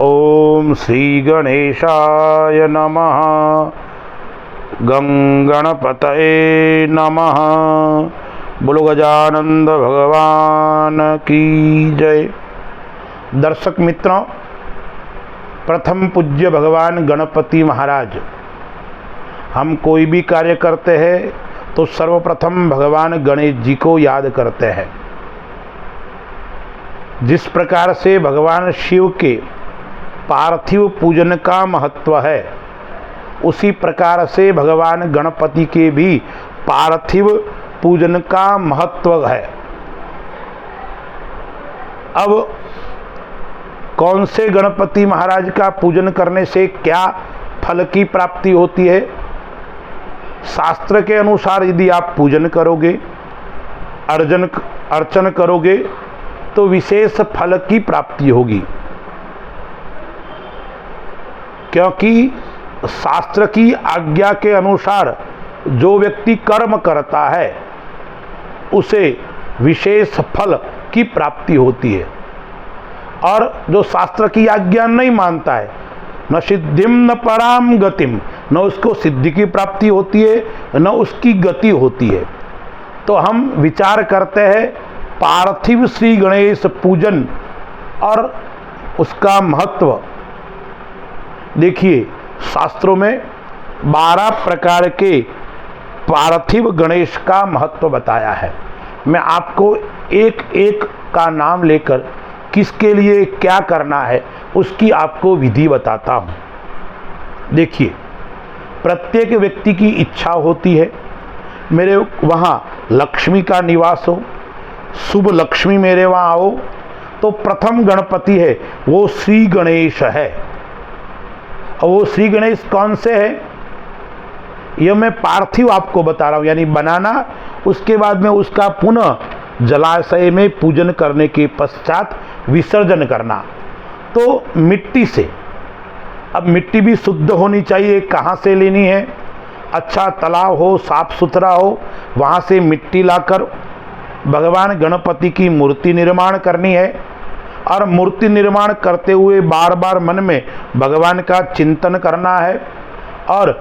ओम श्री गणेशाय नमः। गं गणपतये नमः। बोलो गजानंद भगवान की जय। दर्शक मित्रों, प्रथम पूज्य भगवान गणपति महाराज, हम कोई भी कार्य करते हैं तो सर्वप्रथम भगवान गणेश जी को याद करते हैं। जिस प्रकार से भगवान शिव के पार्थिव पूजन का महत्व है, उसी प्रकार से भगवान गणपति के भी पार्थिव पूजन का महत्व है। अब कौन से गणपति महाराज का पूजन करने से क्या फल की प्राप्ति होती है? शास्त्र के अनुसार यदि आप पूजन करोगे, अर्चन करोगे तो विशेष फल की प्राप्ति होगी, क्योंकि शास्त्र की आज्ञा के अनुसार जो व्यक्ति कर्म करता है उसे विशेष फल की प्राप्ति होती है। और जो शास्त्र की आज्ञा नहीं मानता है, न सिद्धिम न पराम गतिम, न उसको सिद्धि की प्राप्ति होती है न उसकी गति होती है। तो हम विचार करते हैं पार्थिव श्री गणेश पूजन और उसका महत्व। देखिए, शास्त्रों में 12 प्रकार के पार्थिव गणेश का महत्व बताया है। मैं आपको एक एक का नाम लेकर किसके लिए क्या करना है उसकी आपको विधि बताता हूँ। देखिए, प्रत्येक व्यक्ति की इच्छा होती है मेरे वहाँ लक्ष्मी का निवास हो, शुभ लक्ष्मी मेरे वहाँ हो। तो प्रथम गणपति है वो श्री गणेश है। और वो श्री गणेश कौन से है, यह मैं पार्थिव आपको बता रहा हूँ, यानी बनाना, उसके बाद में उसका पुनः जलाशय में पूजन करने के पश्चात विसर्जन करना। तो मिट्टी से, अब मिट्टी भी शुद्ध होनी चाहिए। कहाँ से लेनी है? अच्छा तालाब हो, साफ सुथरा हो, वहाँ से मिट्टी लाकर भगवान गणपति की मूर्ति निर्माण करनी है। और मूर्ति निर्माण करते हुए बार बार मन में भगवान का चिंतन करना है। और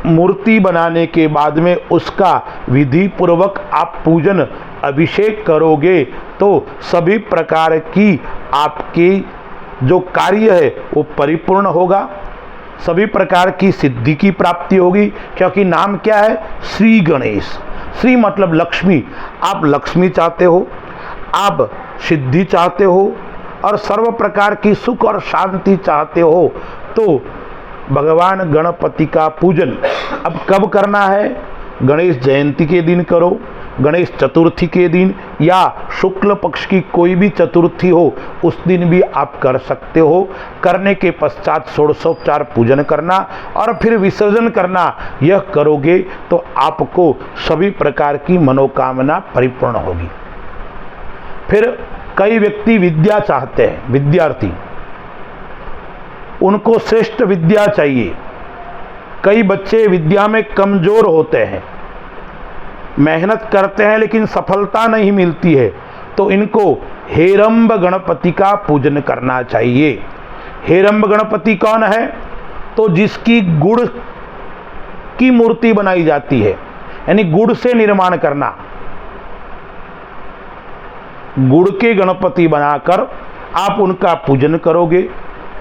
मूर्ति बनाने के बाद में उसका विधि पूर्वक आप पूजन अभिषेक करोगे तो सभी प्रकार की आपकी जो कार्य है वो परिपूर्ण होगा, सभी प्रकार की सिद्धि की प्राप्ति होगी। क्योंकि नाम क्या है? श्री गणेश। श्री मतलब लक्ष्मी। आप लक्ष्मी चाहते हो, आप सिद्धि चाहते हो और सर्व प्रकार की सुख और शांति चाहते हो, तो भगवान गणपति का पूजन अब कब करना है? गणेश जयंती के दिन करो, गणेश चतुर्थी के दिन, या शुक्ल पक्ष की कोई भी चतुर्थी हो उस दिन भी आप कर सकते हो। करने के पश्चात षोडशोपचार पूजन करना और फिर विसर्जन करना। यह करोगे तो आपको सभी प्रकार की मनोकामना परिपूर्ण होगी। फिर कई व्यक्ति विद्या चाहते हैं, विद्यार्थी, उनको श्रेष्ठ विद्या चाहिए। कई बच्चे विद्या में कमजोर होते हैं, मेहनत करते हैं लेकिन सफलता नहीं मिलती है, तो इनको हेरंब गणपति का पूजन करना चाहिए। हेरंब गणपति कौन है? तो जिसकी गुड़ की मूर्ति बनाई जाती है, यानी गुड़ से निर्माण करना। गुड़ के गणपति बनाकर आप उनका पूजन करोगे,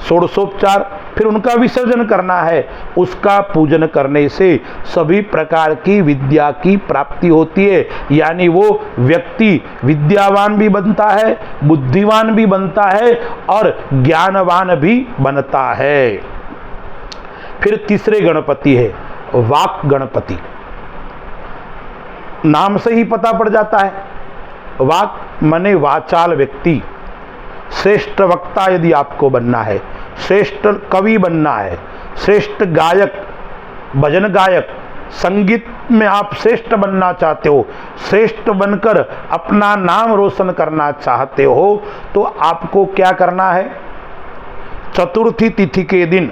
षोडशोपचार, फिर उनका विसर्जन करना है। उसका पूजन करने से सभी प्रकार की विद्या की प्राप्ति होती है, यानी वो व्यक्ति विद्यावान भी बनता है, बुद्धिवान भी बनता है और ज्ञानवान भी बनता है। फिर तीसरे गणपति है वाक गणपति। नाम से ही पता पड़ जाता है, वाक माने वाचाल व्यक्ति। श्रेष्ठ वक्ता यदि आपको बनना है, श्रेष्ठ कवि बनना है, श्रेष्ठ गायक, भजन गायक, संगीत में आप श्रेष्ठ बनना चाहते हो, श्रेष्ठ बनकर अपना नाम रोशन करना चाहते हो, तो आपको क्या करना है? चतुर्थी तिथि के दिन,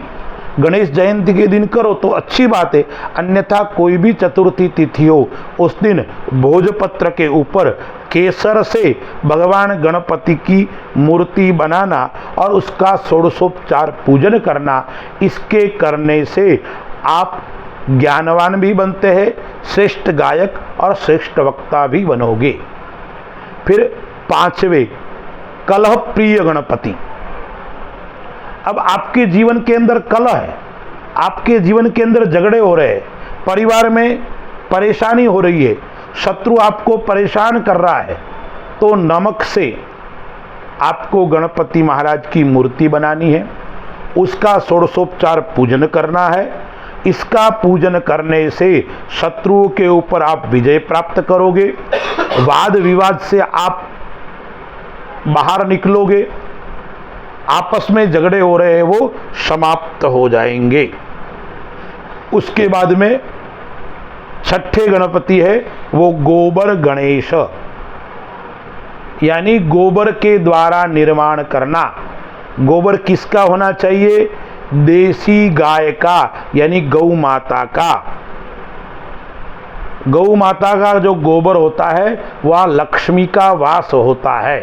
गणेश जयंती के दिन करो तो अच्छी बात है, अन्यथा कोई भी चतुर्थी तिथि हो उस दिन भोजपत्र के ऊपर केसर से भगवान गणपति की मूर्ति बनाना और उसका षोडशोपचार पूजन करना, इसके करने से आप ज्ञानवान भी बनते हैं, श्रेष्ठ गायक और श्रेष्ठ वक्ता भी बनोगे। फिर 5वें, कलह प्रिय गणपति। अब आपके जीवन के अंदर कलह है, आपके जीवन के अंदर झगड़े हो रहे हैं, परिवार में परेशानी हो रही है, शत्रु आपको परेशान कर रहा है, तो नमक से आपको गणपति महाराज की मूर्ति बनानी है, उसका षोडशोपचार पूजन करना है। इसका पूजन करने से शत्रुओं के ऊपर आप विजय प्राप्त करोगे, वाद विवाद से आप बाहर निकलोगे, आपस में झगड़े हो रहे हैं वो समाप्त हो जाएंगे। उसके बाद में 6ठे गणपति है वो गोबर गणेश, यानी गोबर के द्वारा निर्माण करना। गोबर किसका होना चाहिए? देसी गाय का, यानी गौ माता का। गौ माता का जो गोबर होता है वह लक्ष्मी का वास होता है।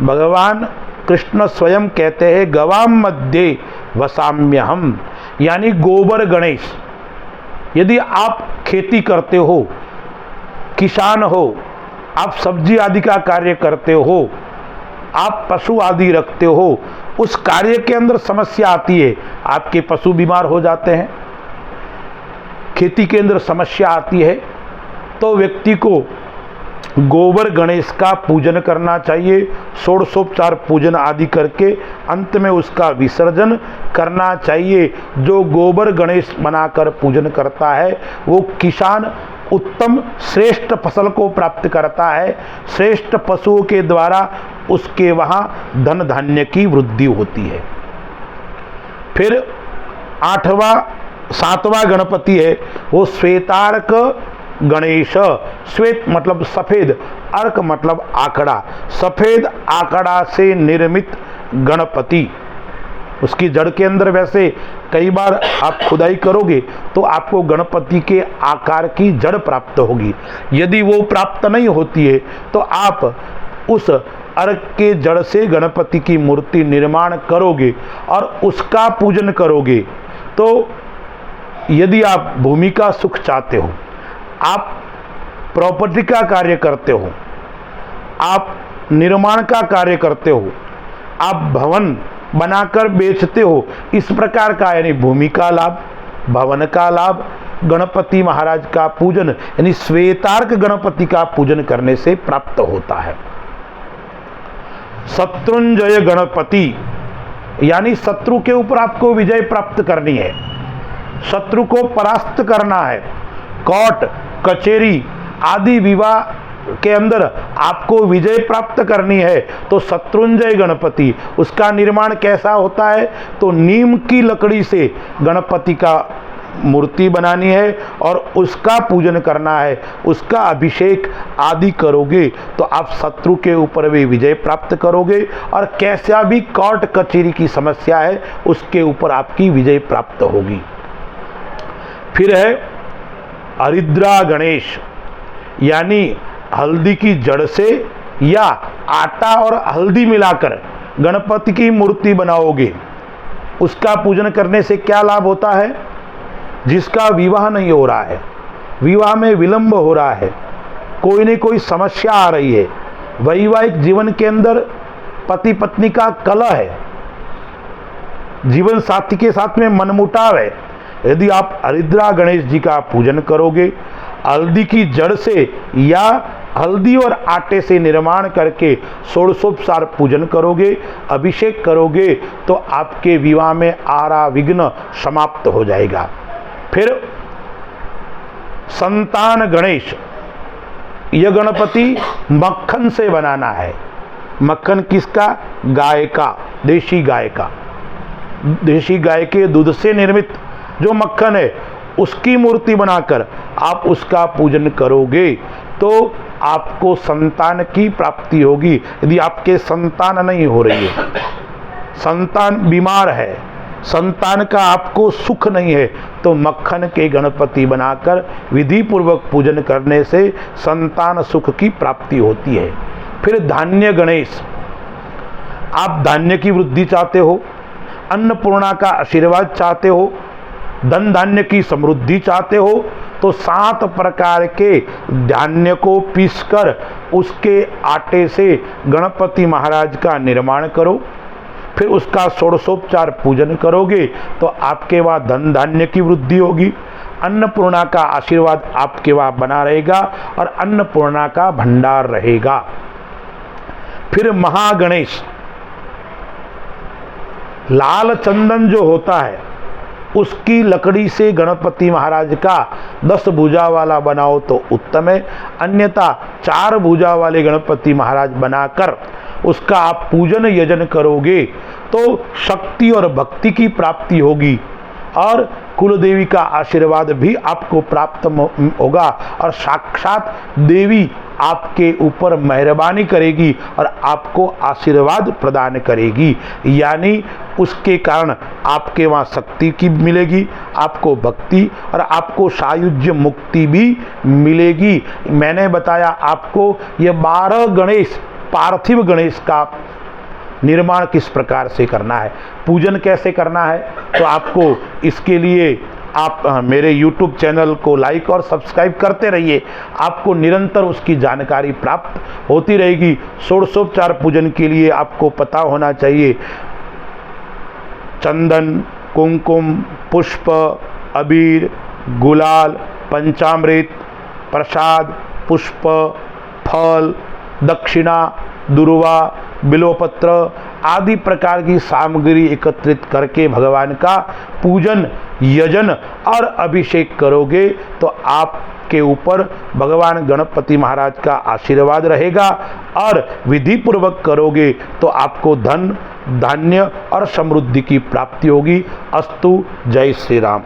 भगवान कृष्ण स्वयं कहते हैं गवाम मध्य वसाम्यहम, यानी गोबर गणेश। यदि आप खेती करते हो, किसान हो, आप सब्जी आदि का कार्य करते हो, आप पशु आदि रखते हो, उस कार्य के अंदर समस्या आती है, आपके पशु बीमार हो जाते हैं, खेती के अंदर समस्या आती है, तो व्यक्ति को गोबर गणेश का पूजन करना चाहिए। षोडशोपचार पूजन आदि करके अंत में उसका विसर्जन करना चाहिए। जो गोबर गणेश बनाकर पूजन करता है वो किसान उत्तम श्रेष्ठ फसल को प्राप्त करता है, श्रेष्ठ पशुओं के द्वारा उसके वहाँ धन धान्य की वृद्धि होती है। फिर 7वां गणपति है वो श्वेतार्क गणेश। श्वेत मतलब सफेद, अर्क मतलब आंकड़ा, सफेद आंकड़ा से निर्मित गणपति। उसकी जड़ के अंदर वैसे कई बार आप खुदाई करोगे तो आपको गणपति के आकार की जड़ प्राप्त होगी। यदि वो प्राप्त नहीं होती है तो आप उस अर्क के जड़ से गणपति की मूर्ति निर्माण करोगे और उसका पूजन करोगे। तो यदि आप भूमि का सुख चाहते हो, आप प्रॉपर्टी का कार्य करते हो, आप निर्माण का कार्य करते हो, आप भवन बनाकर बेचते हो, इस प्रकार का यानी भूमि का लाभ, भवन का लाभ गणपति महाराज का पूजन यानी श्वेतार्क गणपति का पूजन करने से प्राप्त होता है। शत्रुंजय गणपति, यानी शत्रु के ऊपर आपको विजय प्राप्त करनी है, शत्रु को परास्त करना है। कोर्ट कचेरी आदि विवाह के अंदर आपको विजय प्राप्त करनी है तो शत्रुंजय गणपति, उसका निर्माण कैसा होता है? तो नीम की लकड़ी से गणपति का मूर्ति बनानी है और उसका पूजन करना है, उसका अभिषेक आदि करोगे तो आप शत्रु के ऊपर भी विजय प्राप्त करोगे और कैसा भी कोर्ट कचेरी की समस्या है उसके ऊपर आपकी विजय प्राप्त होगी। फिर है हरिद्रा गणेश, यानी हल्दी की जड़ से या आटा और हल्दी मिलाकर गणपति की मूर्ति बनाओगे, उसका पूजन करने से क्या लाभ होता है? जिसका विवाह नहीं हो रहा है, विवाह में विलंब हो रहा है, कोई न कोई समस्या आ रही है, वैवाहिक जीवन के अंदर पति पत्नी का कलह है, जीवन साथी के साथ में मनमुटाव है, यदि आप हरिद्रा गणेश जी का पूजन करोगे, हल्दी की जड़ से या हल्दी और आटे से निर्माण करके षोडशोपचार पूजन करोगे, अभिषेक करोगे तो आपके विवाह में आ रहा विघ्न समाप्त हो जाएगा। फिर संतान गणेश, यह गणपति मक्खन से बनाना है। मक्खन किसका? गाय का, देशी गाय का। देशी गाय के दूध से निर्मित जो मक्खन है उसकी मूर्ति बनाकर आप उसका पूजन करोगे तो आपको संतान की प्राप्ति होगी। यदि आपके संतान नहीं हो रही है, संतान बीमार है, संतान का आपको सुख नहीं है तो मक्खन के गणपति बनाकर विधि पूर्वक पूजन करने से संतान सुख की प्राप्ति होती है। फिर धान्य गणेश, आप धान्य की वृद्धि चाहते हो, अन्नपूर्णा का आशीर्वाद चाहते हो, धन धान्य की समृद्धि चाहते हो, तो 7 प्रकार के धान्य को पीसकर उसके आटे से गणपति महाराज का निर्माण करो। फिर उसका षोडशोपचार पूजन करोगे तो आपके वहाँ धन धान्य की वृद्धि होगी, अन्नपूर्णा का आशीर्वाद आपके वहाँ बना रहेगा और अन्नपूर्णा का भंडार रहेगा। फिर महागणेश, लाल चंदन जो होता है उसकी लकड़ी से गणपति महाराज का 10 भुजा वाला बनाओ तो उत्तम है, अन्यथा 4 भुजा वाले गणपति महाराज बनाकर उसका आप पूजन यजन करोगे तो शक्ति और भक्ति की प्राप्ति होगी और कुलदेवी का आशीर्वाद भी आपको प्राप्त होगा और साक्षात देवी आपके ऊपर मेहरबानी करेगी और आपको आशीर्वाद प्रदान करेगी, यानी उसके कारण आपके वहाँ शक्ति की मिलेगी, आपको भक्ति और आपको सायुज्य मुक्ति भी मिलेगी। मैंने बताया आपको ये 12 गणेश, पार्थिव गणेश का निर्माण किस प्रकार से करना है, पूजन कैसे करना है, तो आपको इसके लिए आप मेरे YouTube चैनल को लाइक और सब्सक्राइब करते रहिए, आपको निरंतर उसकी जानकारी प्राप्त होती रहेगी। षोडशोपचार पूजन के लिए आपको पता होना चाहिए चंदन, कुमकुम, पुष्प, अबीर, गुलाल, पंचामृत, प्रसाद, पुष्प, फल, दक्षिणा, दुर्वा, बिल्वपत्र आदि प्रकार की सामग्री एकत्रित करके भगवान का पूजन, यजन और अभिषेक करोगे तो आपके ऊपर भगवान गणपति महाराज का आशीर्वाद रहेगा और विधि पूर्वक करोगे तो आपको धन, धान्य और समृद्धि की प्राप्ति होगी। अस्तु। जय श्री राम।